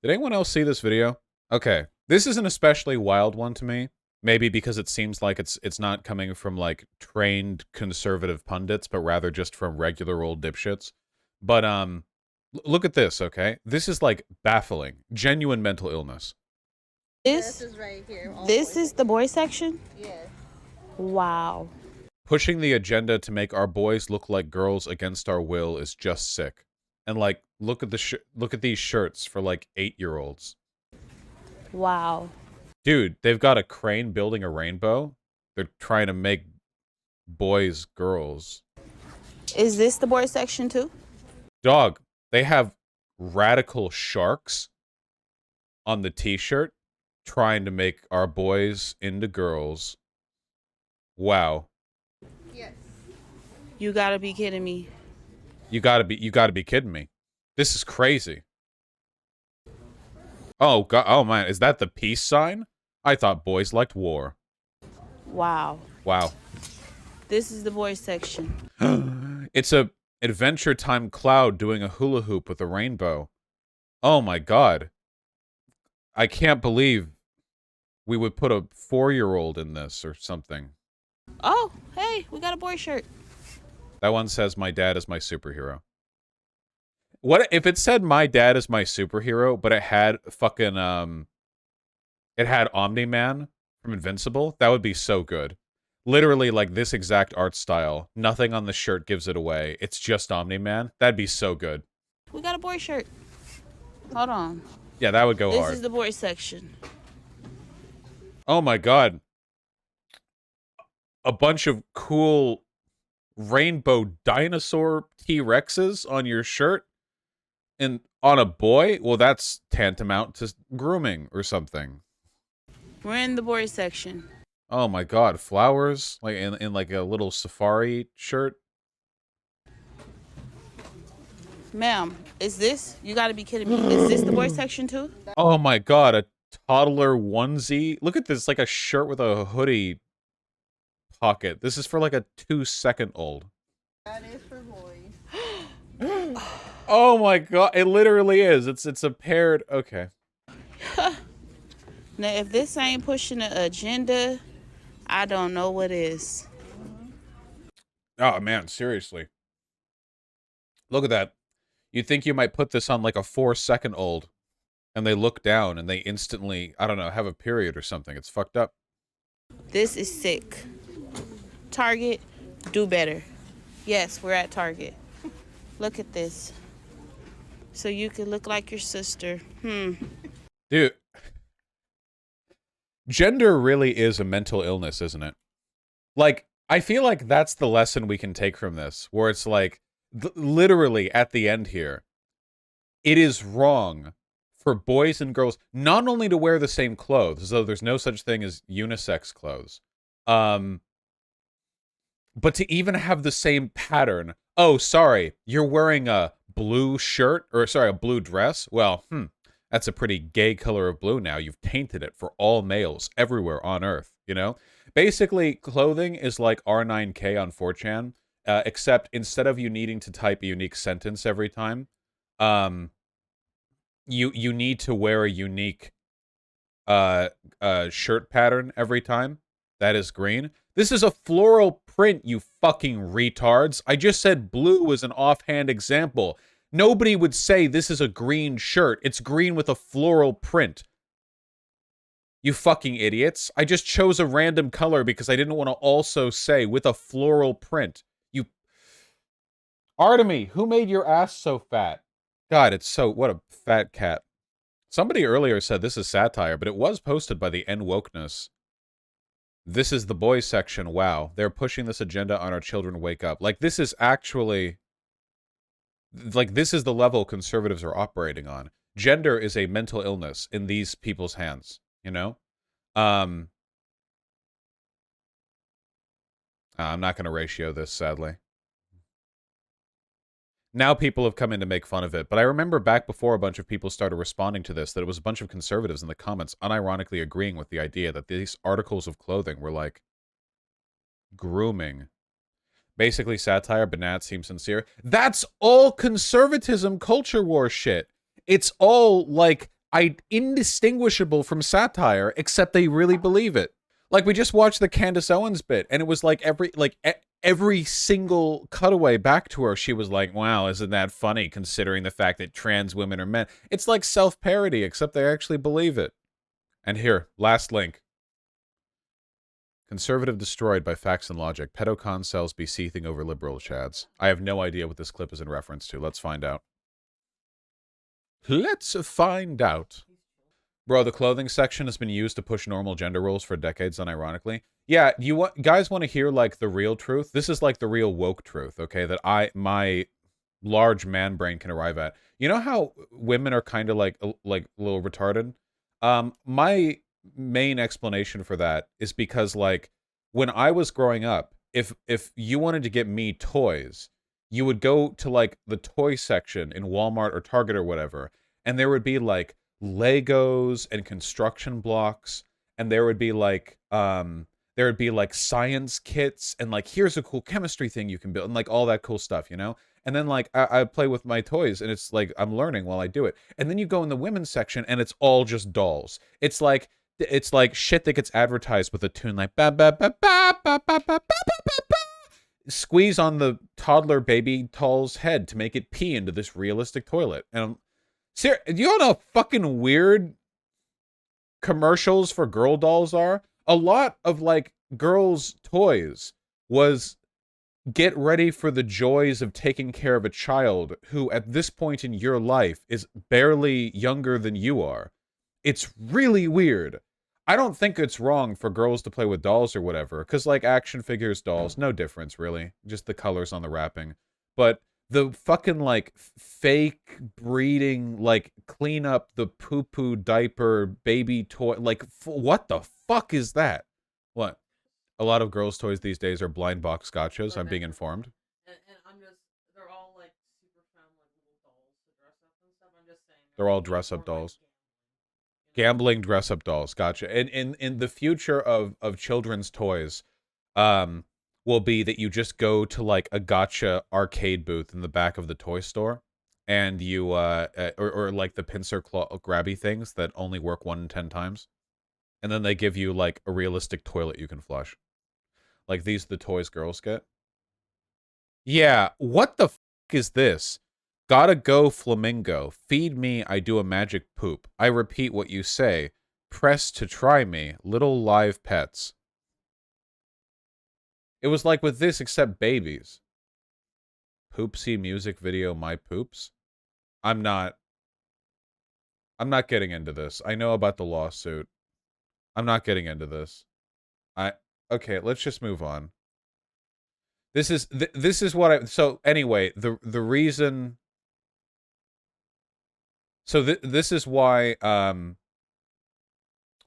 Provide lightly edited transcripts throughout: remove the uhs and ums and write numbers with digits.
Did anyone else see this video? Okay, this is an especially wild one to me. Maybe because it seems like it's not coming from like trained conservative pundits, but rather just from regular old dipshits. But look at this, okay? This is like baffling, genuine mental illness. This is right here. This is the boy section? Yes. Wow. Pushing the agenda to make our boys look like girls against our will is just sick. And like, look at look at these shirts for like 8-year-olds. Wow. Dude, they've got a crane building a rainbow. They're trying to make boys girls. Is this the boy section too? Dog, they have radical sharks on the t-shirt trying to make our boys into girls. Wow. Yes. You gotta be kidding me. You gotta be kidding me. This is crazy. Oh god, oh man, is that the peace sign? I thought boys liked war. Wow. Wow. This is the boy section. It's a Adventure Time cloud doing a hula hoop with a rainbow. Oh my god. I can't believe we would put a 4-year-old in this or something. Oh, hey, we got a boy shirt. That one says, my dad is my superhero. What if it said, my dad is my superhero, but it had fucking, it had Omni-Man from Invincible? That would be so good. Literally, like, this exact art style. Nothing on the shirt gives it away. It's just Omni-Man. That'd be so good. We got a boy shirt. Hold on. Yeah, that would go hard. This is the boy section. Oh my god. A bunch of cool rainbow dinosaur T-Rexes on your shirt? And on a boy? Well, that's tantamount to grooming or something. We're in the boy section. Oh my god, flowers? Like in like a little safari shirt? Ma'am, is this? You gotta be kidding me. Is this the boy section too? Oh my god, a toddler onesie? Look at this, like a shirt with a hoodie pocket. This is for like a 2-second-old. That is for boys. Oh my god, it literally is. It's a paired, okay. Now, if this ain't pushing the agenda, I don't know what is. Oh man, seriously. Look at that. You'd think you might put this on like a 4-second-old, and they look down and they instantly, I don't know, have a period or something. It's fucked up. This is sick. Target, do better. Yes, we're at Target. Look at this. So you can look like your sister. Dude. Gender really is a mental illness, isn't it? Like, I feel like that's the lesson we can take from this, where it's like, literally at the end here, it is wrong for boys and girls not only to wear the same clothes, though there's no such thing as unisex clothes, but to even have the same pattern. Oh, sorry, you're wearing a blue shirt, or sorry, a blue dress? Well, that's a pretty gay color of blue now. You've tainted it for all males everywhere on Earth, you know? Basically, clothing is like R9K on 4chan, except instead of you needing to type a unique sentence every time, you need to wear a unique shirt pattern every time. That is green. This is a floral print, you fucking retards. I just said blue was an offhand example. Nobody would say this is a green shirt. It's green with a floral print. You fucking idiots. I just chose a random color because I didn't want to also say with a floral print. You... Artemy, who made your ass so fat? God, it's so... What a fat cat. Somebody earlier said this is satire, but it was posted by the N-Wokeness. This is the boys section. Wow. They're pushing this agenda on our children. Wake up. Like, this is actually... Like, this is the level conservatives are operating on. Gender is a mental illness in these people's hands, you know? I'm not going to ratio this, sadly. Now people have come in to make fun of it, but I remember back before a bunch of people started responding to this that it was a bunch of conservatives in the comments unironically agreeing with the idea that these articles of clothing were like grooming. Basically satire, but nah, it seems sincere. That's all conservatism culture war shit. It's all like indistinguishable from satire, except they really believe it. Like, we just watched the Candace Owens bit, and it was like every single cutaway back to her, she was like, wow, isn't that funny considering the fact that trans women are men? It's like self-parody, except they actually believe it. And here, last link. Conservative destroyed by facts and logic. Pedocon cells be seething over liberal chads. I have no idea what this clip is in reference to. Let's find out. Let's find out. Bro, the clothing section has been used to push normal gender roles for decades, unironically. Yeah, guys want to hear, like, the real truth? This is, like, the real woke truth, okay, that my large man brain can arrive at. You know how women are kind of, like a little retarded? My main explanation for that is because, like, when I was growing up, if you wanted to get me toys, you would go to, like, the toy section in Walmart or Target or whatever, and there would be, like, Legos and construction blocks, and there would be like science kits, and like, here's a cool chemistry thing you can build, and like all that cool stuff, you know? And then like I play with my toys, and it's like I'm learning while I do it. And then you go in the women's section, and it's all just dolls. It's like shit that gets advertised with a tune like ba ba ba ba ba ba ba ba ba ba. Squeeze on the toddler baby doll's head to make it pee into this realistic toilet. And do you all know how fucking weird commercials for girl dolls are? A lot of, like, girls' toys was get ready for the joys of taking care of a child who, at this point in your life, is barely younger than you are. It's really weird. I don't think it's wrong for girls to play with dolls or whatever, because, like, action figures, dolls, no difference, really. Just the colors on the wrapping. But the fucking, like, fake breeding, like, clean up the poo-poo diaper baby toy, like, what the fuck is that? What? A lot of girls' toys these days are blind box gotchas, I'm being informed. And I'm just, they're all, like, super fun, like, little dolls to dress up and stuff. I'm just saying. They're all dress-up dolls. Gambling dress-up dolls, gotcha. And in the future of children's toys, will be that you just go to, like, a gotcha arcade booth in the back of the toy store, and you or like the pincer claw grabby things that only work 1 in 10 times, and then they give you, like, a realistic toilet you can flush. Like, these are the toys girls get. Yeah, what the fuck is this? Gotta go flamingo. Feed me, I do a magic poop. I repeat what you say. Press to try me. Little live pets. It was like with this, except babies. Poopsie music video, my poops. I'm not getting into this. I know about the lawsuit. I'm not getting into this. Okay, let's just move on. This is what so anyway, the reason. So this is why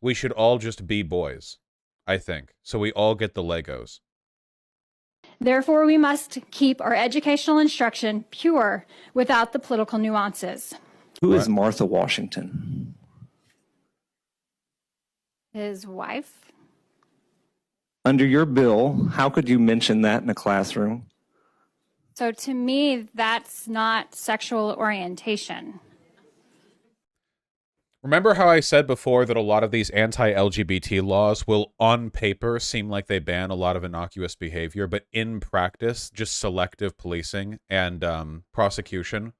we should all just be boys, I think. So we all get the Legos. Therefore, we must keep our educational instruction pure without the political nuances. Who is Martha Washington? His wife. Under your bill, how could you mention that in a classroom? So to me, that's not sexual orientation. Remember how I said before that a lot of these anti-LGBT laws will, on paper, seem like they ban a lot of innocuous behavior, but in practice, just selective policing and prosecution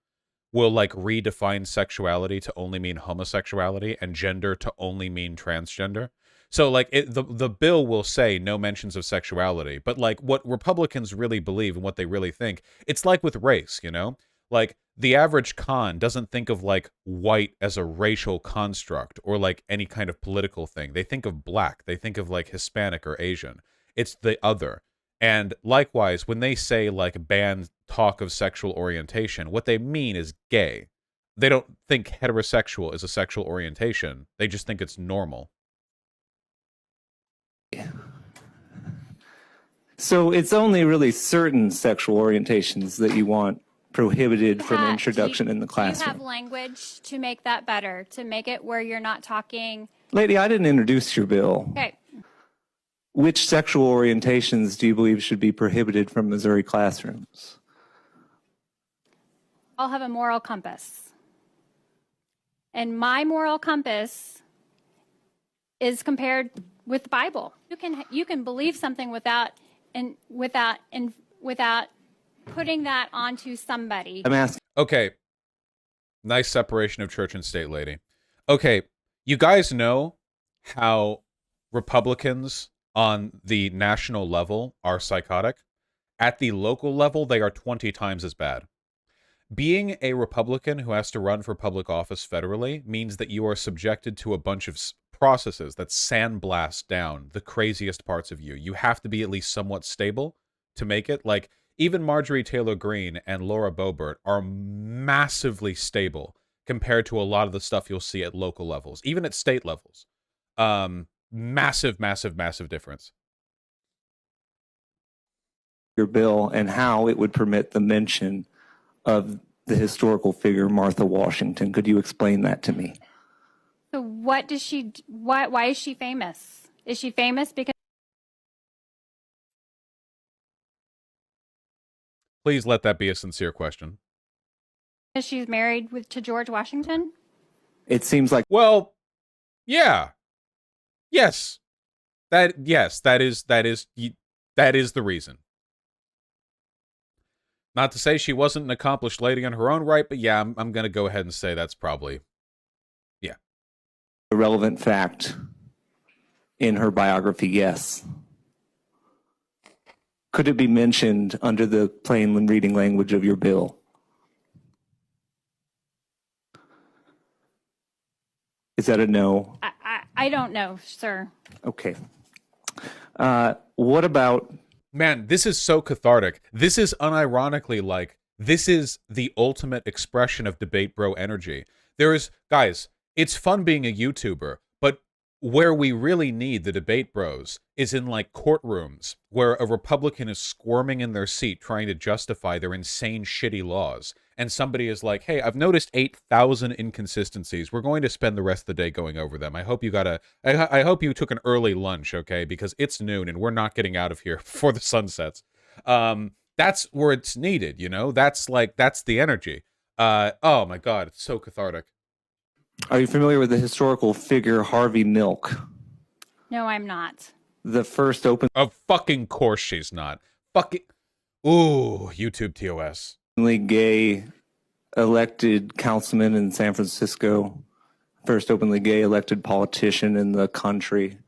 will, like, redefine sexuality to only mean homosexuality and gender to only mean transgender. So, like, the bill will say no mentions of sexuality, but, like, what Republicans really believe and what they really think, it's like with race, you know? Like, the average con doesn't think of, like, white as a racial construct or, like, any kind of political thing. They think of black. They think of, like, Hispanic or Asian. It's the other. And likewise, when they say, like, ban talk of sexual orientation, what they mean is gay. They don't think heterosexual is a sexual orientation. They just think it's normal. So it's only really certain sexual orientations that you want prohibited from introduction in the classroom. You have language to make that better, to make it where you're not talking. Lady, I didn't introduce your bill. Okay. Which sexual orientations do you believe should be prohibited from Missouri classrooms? I'll have a moral compass. And my moral compass is compared with the Bible. You can believe something without putting that onto somebody. I'm asking. Okay. Nice separation of church and state, lady. Okay, you guys know how Republicans on the national level are psychotic? At the local level, they are 20 times as bad. Being a Republican who has to run for public office federally means that you are subjected to a bunch of processes that sandblast down the craziest parts of you. You have to be at least somewhat stable to make it. Like, even Marjorie Taylor Greene and Laura Boebert are massively stable compared to a lot of the stuff you'll see at local levels, even at state levels. Massive, massive, massive difference. Your bill and how it would permit the mention of the historical figure Martha Washington. Could you explain that to me? So what does she, why is she famous? Is she famous because Please let that be a sincere question. she's married to George Washington? It seems like Well, yeah. Yes. That is the reason. Not to say she wasn't an accomplished lady in her own right, but yeah, I'm going to go ahead and say that's probably, yeah. a relevant fact in her biography, yes. Could it be mentioned under the plain reading language of your bill? Is that a no? I don't know, sir. Okay. What about... Man, this is so cathartic. This is unironically like, this is the ultimate expression of debate bro energy. Guys, it's fun being a YouTuber, but where we really need the debate bros is in like courtrooms where a Republican is squirming in their seat trying to justify their insane, shitty laws. And somebody is like, hey, I've noticed 8,000 inconsistencies. We're going to spend the rest of the day going over them. I hope you took an early lunch, okay? Because it's noon and we're not getting out of here before the sun sets. That's where it's needed, you know? That's the energy. Oh my God, it's so cathartic. Are you familiar with the historical figure Harvey Milk? No, I'm not. The first openly Of fucking course she's not. Fucking. Ooh, YouTube TOS. gay elected councilman in San Francisco, first openly gay elected politician in the country.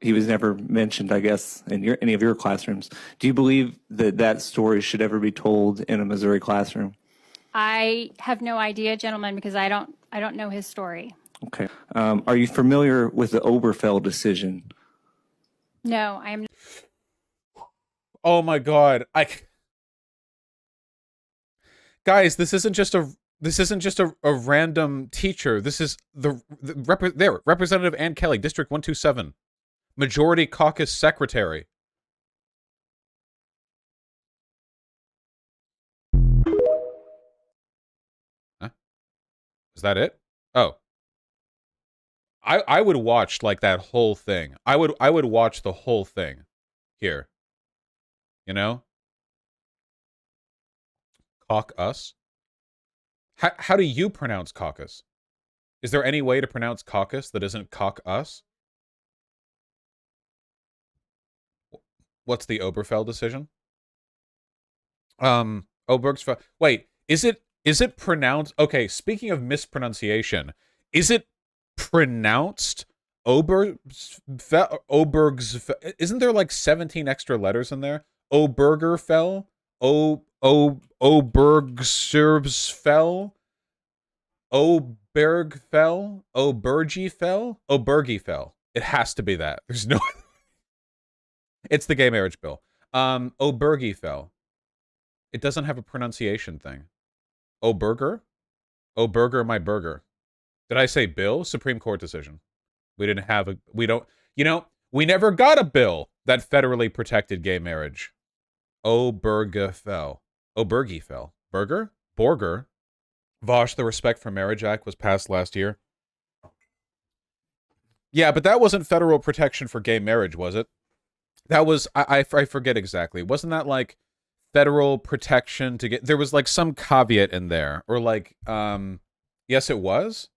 He was never mentioned, I guess, in any of your classrooms. Do you believe that story should ever be told in a Missouri classroom? I have no idea, gentlemen, because I don't know his story. Okay. Are you familiar with the Oberfell decision? No, I am. Oh my God. Guys, this isn't just a random teacher. This is Representative Ann Kelly, District 127, Majority Caucus Secretary. Huh? Is that it? Oh. I would watch like that whole thing. I would watch the whole thing here. You know? Caucus? How do you pronounce caucus? Is there any way to pronounce caucus that isn't caucus? What's the Oberfell decision? Obergsfell. Wait, is it pronounced? Okay, speaking of mispronunciation, is it pronounced Obergsfell? Isn't there like 17 extra letters in there? Obergerfell? Obergserbsfell? Obergfell? Obergefell? Obergefell. It has to be that. There's no... It's the gay marriage bill. Obergefell. It doesn't have a pronunciation thing. Oberger? Oberger my burger. Did I say bill? Supreme Court decision. We didn't have a... We don't... You know, we never got a bill that federally protected gay marriage. Obergefell. Obergefell. Burger? Borger? Vaush, the Respect for Marriage Act was passed last year. Yeah, but that wasn't federal protection for gay marriage, was it? That was... I forget exactly. Wasn't that like federal protection to get... There was like some caveat in there. Or like... Yes, it was.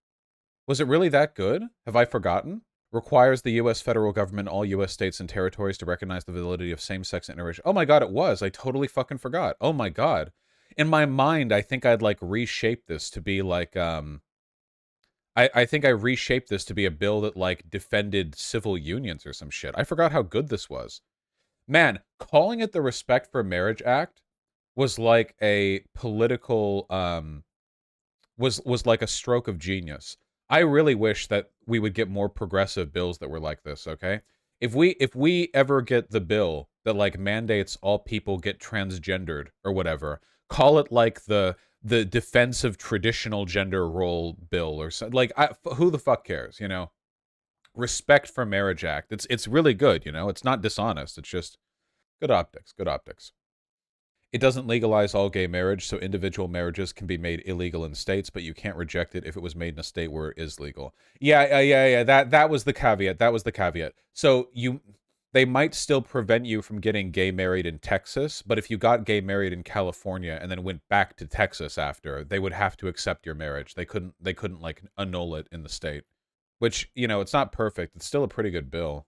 Was it really that good? Have I forgotten? Requires the U.S. federal government, all U.S. states and territories to recognize the validity of same-sex interracial. Oh my god, it was. I totally fucking forgot. Oh my god. In my mind, I think I'd like reshape this to be like, I think I reshaped this to be a bill that like defended civil unions or some shit. I forgot how good this was. Man, calling it the Respect for Marriage Act was like a political, was like a stroke of genius. I really wish that we would get more progressive bills that were like this, okay? If we ever get the bill that like mandates all people get transgendered or whatever, call it like the defense of traditional gender role bill or something. Like who the fuck cares, you know? Respect for Marriage Act. It's really good, you know? It's not dishonest. It's just good optics, good optics. It doesn't legalize all gay marriage, so individual marriages can be made illegal in states, but you can't reject it if it was made in a state where it is legal. Yeah. That was the caveat. That was the caveat. So they might still prevent you from getting gay married in Texas, but if you got gay married in California and then went back to Texas after, they would have to accept your marriage. They couldn't like annul it in the state. Which, you know, it's not perfect. It's still a pretty good bill.